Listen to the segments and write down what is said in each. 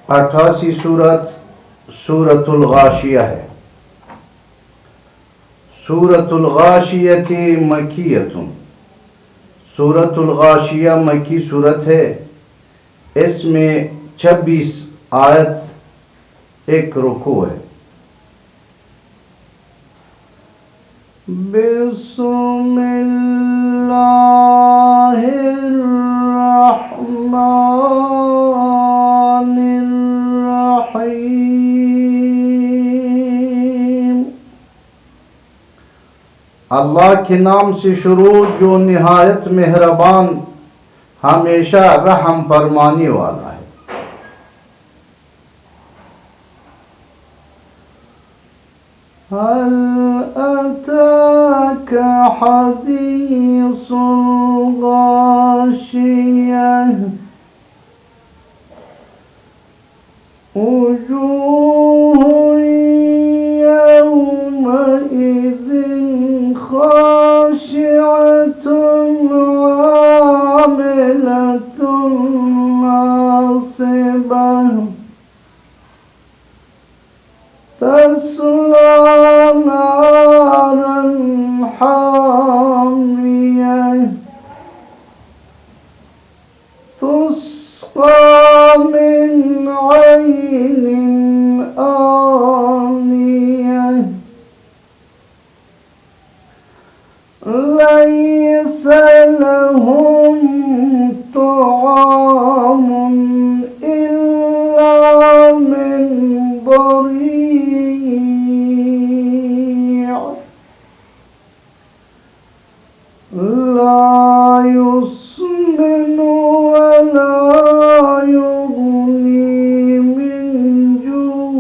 88 صورت سورۃ الغاشیہ ہے۔ سورۃ الغاشیۃ مکیۃ، سورۃ الغاشیہ مکی صورت ہے۔ اس میں 26 آیت، ایک رکوع ہے۔ بسم اللہ الرحمن الرحیم۔ اللہ کے نام سے شروع جو نہایت مہربان ہمیشہ رحم فرمانے والا ہے۔ هل أتاك حديث الغاشية وجوه يومئذ خاشعة عاملة ناصبة تصلى نارا حامية تسقى من عين آنية ليس لهم طعام إلا من ضريع لا يسمن ولا يغني من جوع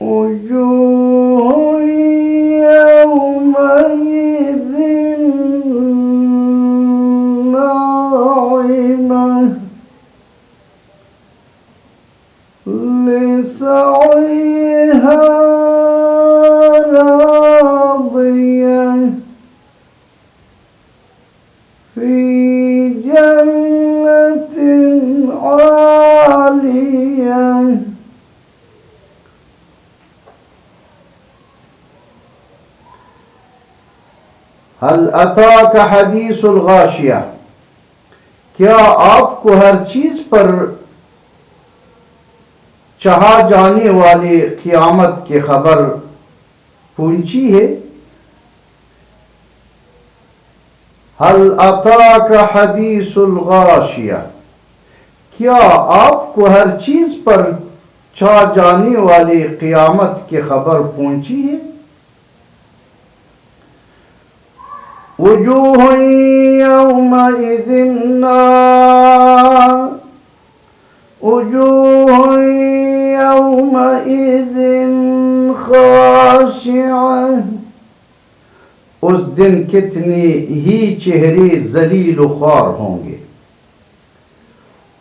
وجوه يومئذ ناعمة لسعيها راضية في جنة عالية هل أتاك حدیث الغاشیہ، کیا آپ کو ہر چیز پر چاہا جانے والے قیامت کی خبر پہنچی ہے؟ هل أتاك حدیث الغاشیہ، کیا آپ کو ہر چیز پر چاہ جانے والے قیامت کی خبر پہنچی ہے؟ وجوہ یومئذ وجوہ یومئذ خاشعہ، اس دن کتنے ہی چہرے ذلیل و خوار ہوں گے،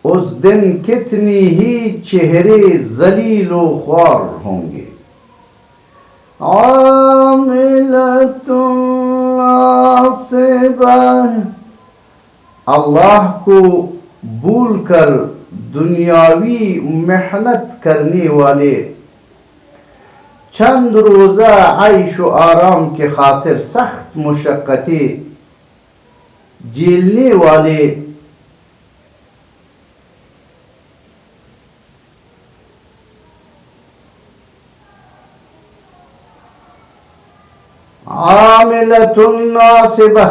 اس دن کتنی ہی چہرے ذلیل و خوار ہوں گے۔ عاملۃ ناصبہ، اللہ کو بھول کر دنیاوی محنت کرنے والے، چند روزہ عیش و آرام کے خاطر سخت مشقتیں جھیلنے والے، عاملۃ ناصبہ،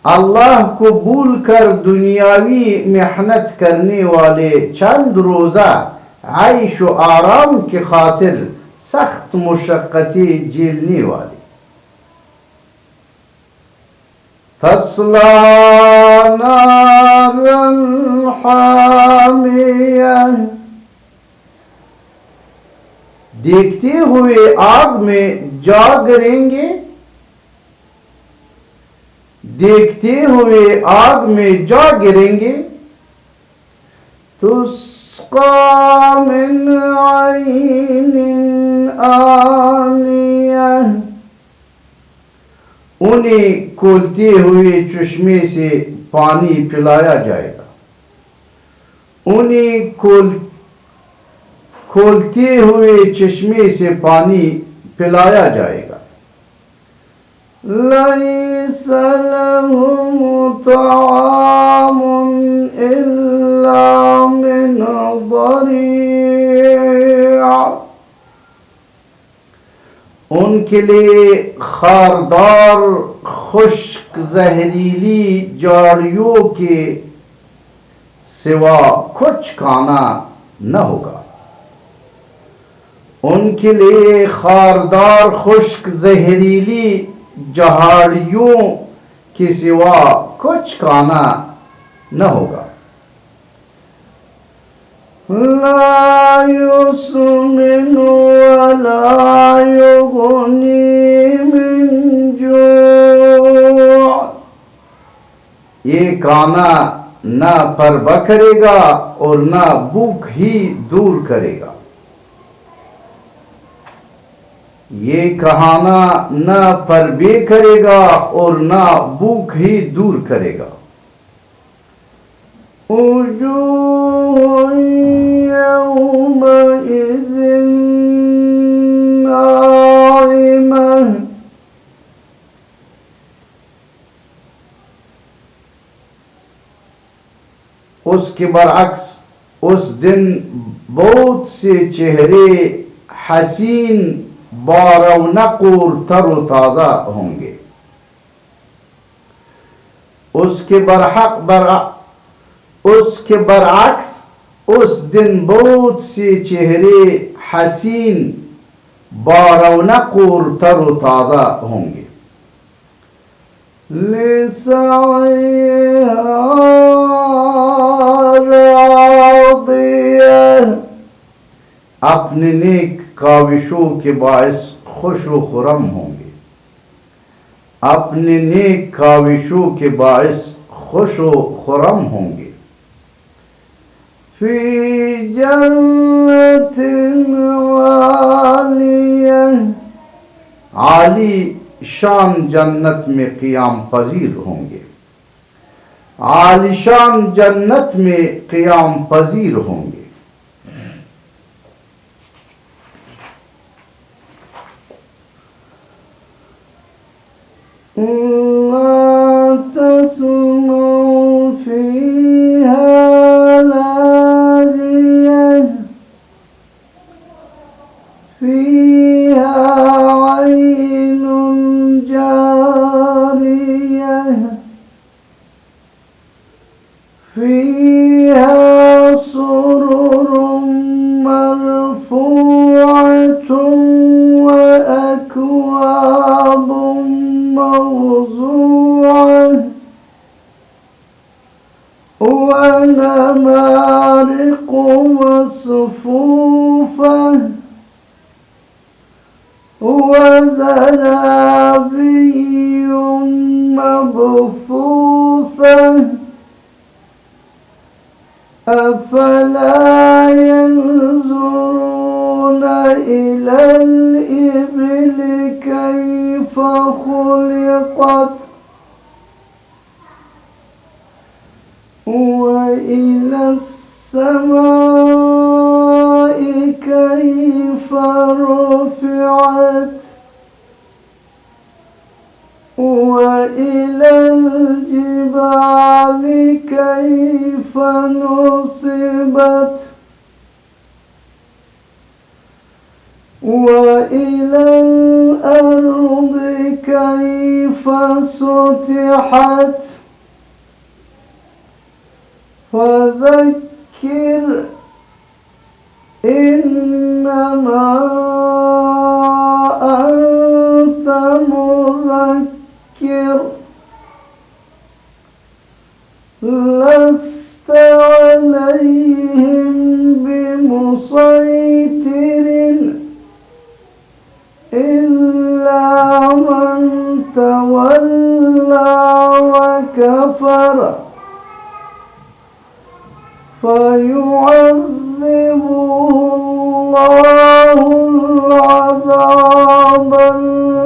اللہ کو بھول کر دنیاوی محنت کرنے والے، چند روزہ عیش و آرام کی خاطر سخت مشقتیں جھیلنے والے۔ تصلیٰ نارا حامیہ، دیکھتے ہوئے آگ میں جا گریں گے، دیکھتے ہوئے آگ میں جا گریں گے۔ تسقى من عين آنية انہیں کھولتے ہوئے چشمے سے پانی پلایا جائے گا، انہیں کھولتے ہوئے چشمے سے پانی پلایا جائے گا۔ لَيْسَ لَهُمْ طَعَامٌ إِلَّا مِنْ ضَرِيعٍ، ان کے لیے خاردار خشک زہریلی جاڑیوں کے سوا کچھ کھانا نہ ہوگا، ان کے لیے خاردار خشک زہریلی جھاڑیوں کے سوا کچھ کھانا نہ ہوگا۔ لا يسمن ولا يغني من جوع، یہ کھانا نہ پربا کرے گا اور نہ بھوک ہی دور کرے گا، یہ کھانا نہ پربے کرے گا اور نہ بھوک ہی دور کرے گا۔ وجوہ یومئذ ناعمہ، اس کے برعکس اس دن بہت سے چہرے حسین بارونق اور تر و تازہ ہوں گے۔ اس کے برعکس اس دن بہت سے چہرے حسین بارونق اور تر و تازہ ہوں گے۔ لِسَعْيِهَا راضِيَةٌ، اپنے نیک کاوشوں کے باعث خوش و خرم ہوں گے، اپنے نیک کاوشوں کے باعث خوش و خرم ہوں گے۔ فی جنت عالیہ، عالی شان جنت میں قیام پذیر ہوں گے، عالی شان جنت میں قیام پذیر ہوں گے۔ لا تسمع فيها لاغية، فيها عين جارية، فيها سرر مرفوعة وأكواب موضوعة ونمارق مصفوفة وزرابي مبثوثة، أفلا ينظرون إلى الإبل كيف خلقت وإلى السماء كيف رفعت وإلى الجبال كيف نصبت وإلى الأرض كيف سطحت، فذكر إنما أنت مذكر، لست عليهم بمسيطر إلا من تولى وكفر، فيعذبه الله العذاب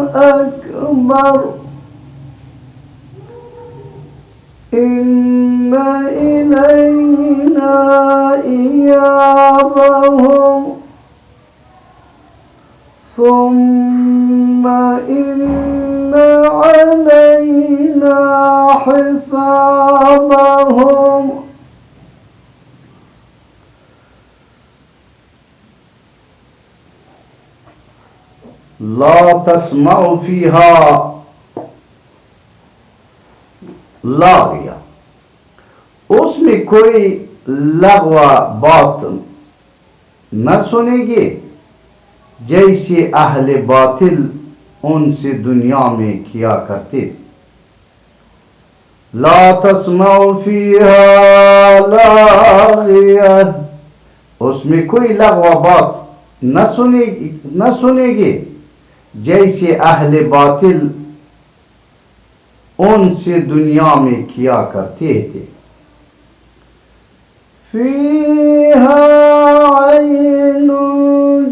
الأكبر إن إلينا إيابهم ثم إن علينا حسابهم لا تسمعوا فيها لاغیا، اس میں کوئی لغو بات نہ سنے گے جیسے اہل باطل ان سے دنیا میں کیا کرتے تھے۔ لا تسمعوا فيها لاغیہ، اس میں کوئی لغو بات نہ سنے گے جیسے اہل باطل ان سے دنیا میں کیا کرتے تھے۔ فیہا عین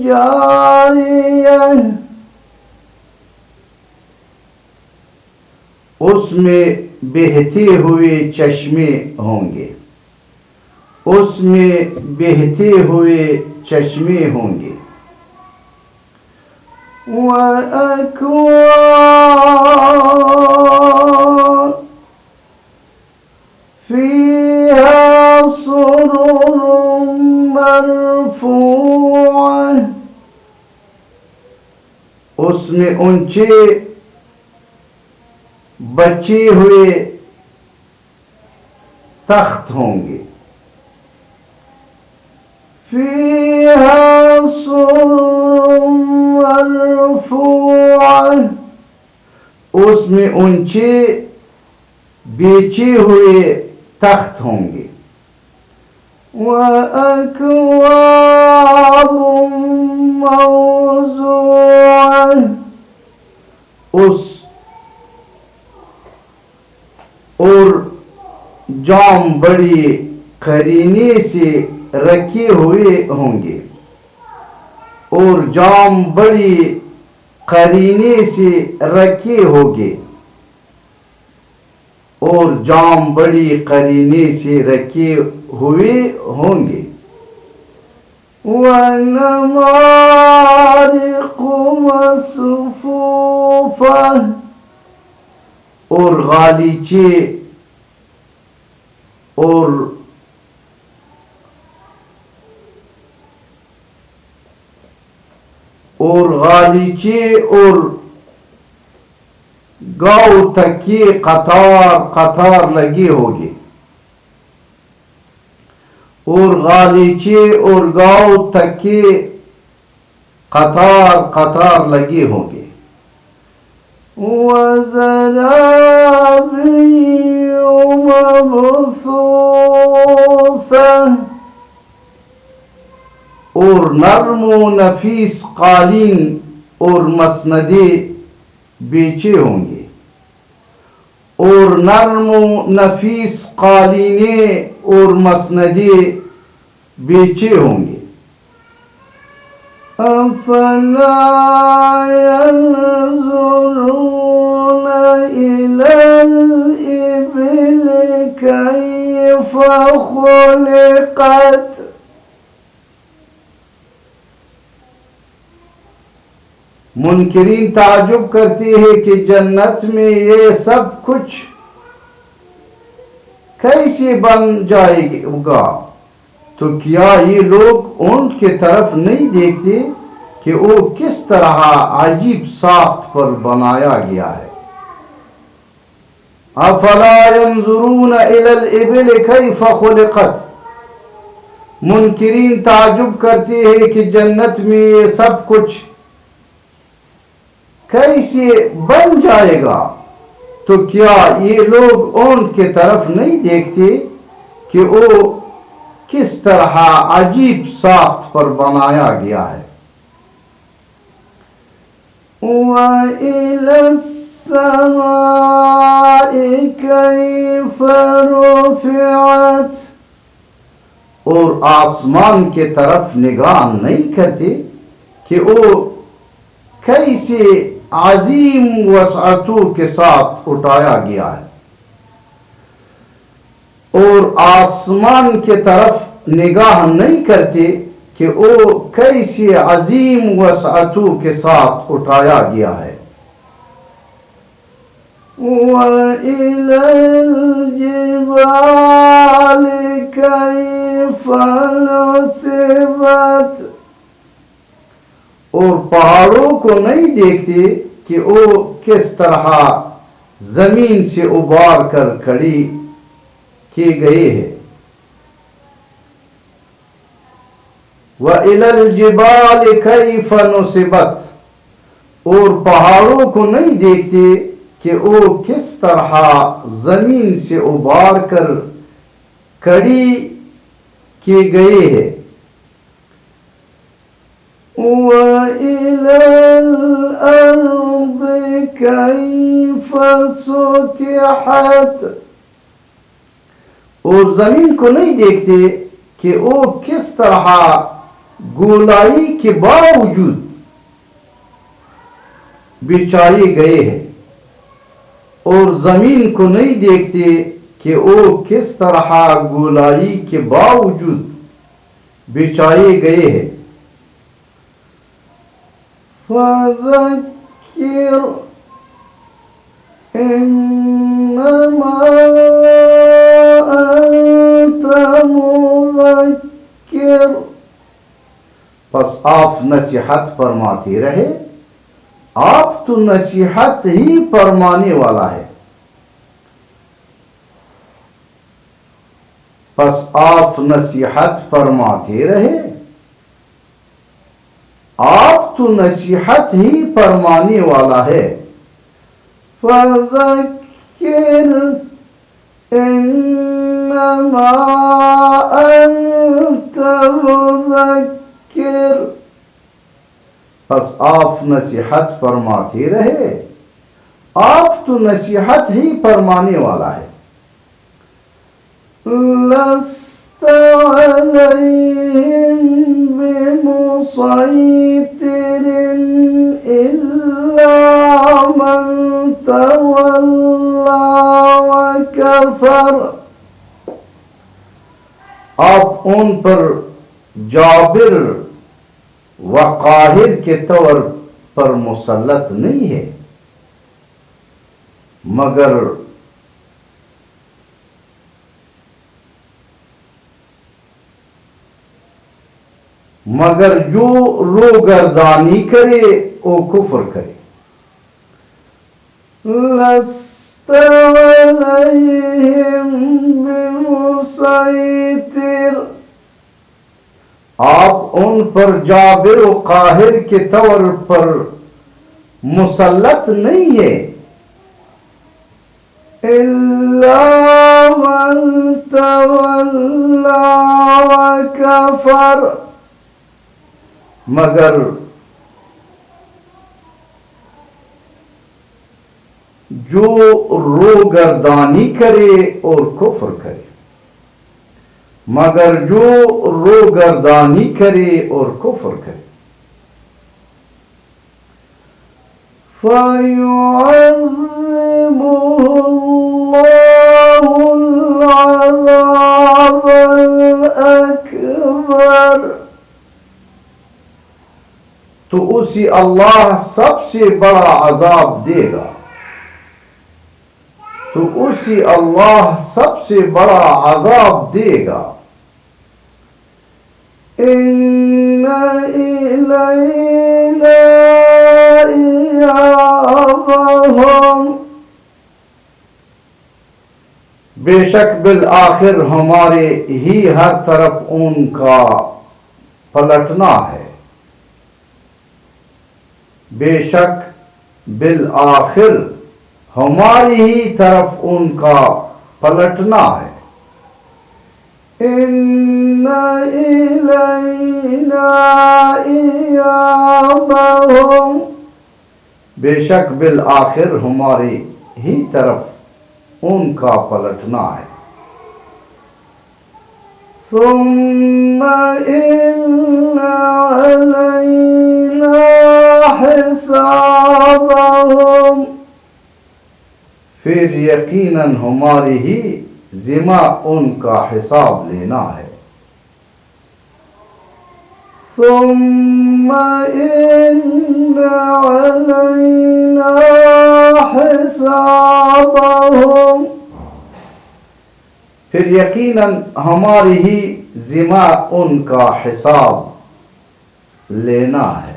جاریہ، اس میں بہتے ہوئے چشمے ہوں گے، اس میں بہتے ہوئے چشمے ہوں گے۔ وَأَكْوَابٌ فِيهَا سُرُرٌ مَرْفُوعَةٌ، اس میں اونچے بچے ہوئے تخت ہوں گے۔ فِيهَا سُرُرٌ مرفوعة، اس میں اونچے بیچے ہوئے تخت ہوں گے۔ وَأَكْوَابٌ مَوْضُوعَةٌ، اور جام بڑی قرینے سے رکھے ہوئے ہوں گے، اور جام بڑی قرینے سے رکھے ہوگے، اور جام بڑی قرینے سے رکھے ہوئے ہوں گے۔ وَنَمَارِقُ مَصْفُوفَةٌ، اور غالیچے اور گاؤ تک کی قطار لگی ہوگی، اور غالیچے اور گاؤ تک کی قطار لگی ہوگی۔ وَزَرَابِيُّ مَبْثُوثَةٌ، اور نرم و نفیس قالین اور مسندیں بیچے ہوں گے، اور نرم و نفیس قالینیں اور مسندیں بیچے ہوں گے۔ أَفَلَا يَنظُرُونَ إِلَى الْإِبِلِ كَيْفَ خُلِقَتْ، منکرین تعجب کرتے ہیں کہ جنت میں یہ سب کچھ کیسے بن جائے گا، تو کیا یہ لوگ اونٹ کی طرف نہیں دیکھتے کہ وہ کس طرح عجیب ساخت پر بنایا گیا ہے۔ افلا ينظرون الى الابل كيف خلقت، منکرین تعجب کرتے ہیں کہ جنت میں یہ سب کچھ کیسے بن جائے گا، تو کیا یہ لوگ اونٹ کی طرف نہیں دیکھتے کہ وہ کس طرح عجیب ساخت پر بنایا گیا ہے۔ وَإِلَى السَّمَاءِ كَيْفَ رُفِعَتْ، اور آسمان کی طرف نگاہ نہیں کرتے کہ وہ کیسے عظیم وسعتوں کے ساتھ اٹھایا گیا ہے۔ اور آسمان کی طرف نگاہ نہیں کرتے کہ وہ کیسی عظیم وسعتوں کے ساتھ اٹھایا گیا ہے۔ وَإِلَى الْجِبَالِ كَيْفَ نُصِبَتْ، اور پہاڑوں کو نہیں دیکھتے کہ وہ کس طرح زمین سے ابار کر کھڑی کی گئی ہے۔ وَإِلَى الْجِبَالِ كَيْفَ نُصِبَتْ، اور پہاڑوں کو نہیں دیکھتے کہ وہ کس طرح زمین سے ابار کر کھڑی کی گئی ہے۔ وَإِلَى الْأَرْضِ كَيْفَ سُطِحَتْ، اور زمین کو نہیں دیکھتے کہ وہ کس طرح گولائی کے باوجود بچھائی گئے ہے، اور زمین کو نہیں دیکھتے کہ وہ کس طرح گولائی کے باوجود بچھائے گئے ہیں۔ فَذَكِّرْ إِنَّمَا أَنْتَ مُذَكِّرٌ، پس آپ نصیحت فرماتے رہے، آپ تو نصیحت ہی فرمانے والا ہے۔ پس آپ نصیحت فرماتے رہے، آپ تو نصیحت ہی فرمانے والا ہے۔ فَذَكِّرْ إِنَّمَا أَنْتَ مُذَكِّرٌ، پس آپ نصیحت فرماتے رہے، آپ تو نصیحت ہی فرمانے والا ہے۔ لَسْتَ عَلَيْهِمْ بِمُصَيْطِرٍ إِلَّا مَنْ تَوَلَّى وَكَفَرَ، آپ ان پر جابر و قاہر کے طور پر مسلط نہیں ہے، مگر جو روگردانی کرے وہ کفر کرے۔ لَسْتَ عَلَيْهِمْ بِمُصَيْطِرٍ، آپ ان پر جابر و قاہر کے طور پر مسلط نہیں ہے، إِلَّا مَنْ تَوَلَّى وَكَفَرَ، مگر جو روگردانی کرے اور کفر کرے، مگر جو روگردانی کرے اور کفر کرے۔ فَيُعَذِّبُهُ اللَّهُ الْعَذَابَ الْأَكْبَرَ، تو اسی اللہ سب سے بڑا عذاب دے گا، تو اسی اللہ سب سے بڑا عذاب دے گا۔ إِنَّ إِلَيْنَا إِيَابَهُمْ، بے شک بالآخر ہمارے ہی ہر طرف ان کا پلٹنا ہے، بے شک بالآخر ہماری ہی طرف ان کا پلٹنا ہے۔ إِنَّ إِلَيْنَا إِيَابَهُمْ، بے شک بالآخر ہماری ہی طرف ان کا پلٹنا ہے۔ ثُمَّ إِنَّ عَلَيْنَا حِسَابَهُمْ، پھر یقیناً ہماری ہی ذمہ ان کا حساب لینا ہے۔ ثم ان علینا حسابهم، پھر یقیناً ہماری ہی ذمہ ان کا حساب لینا ہے۔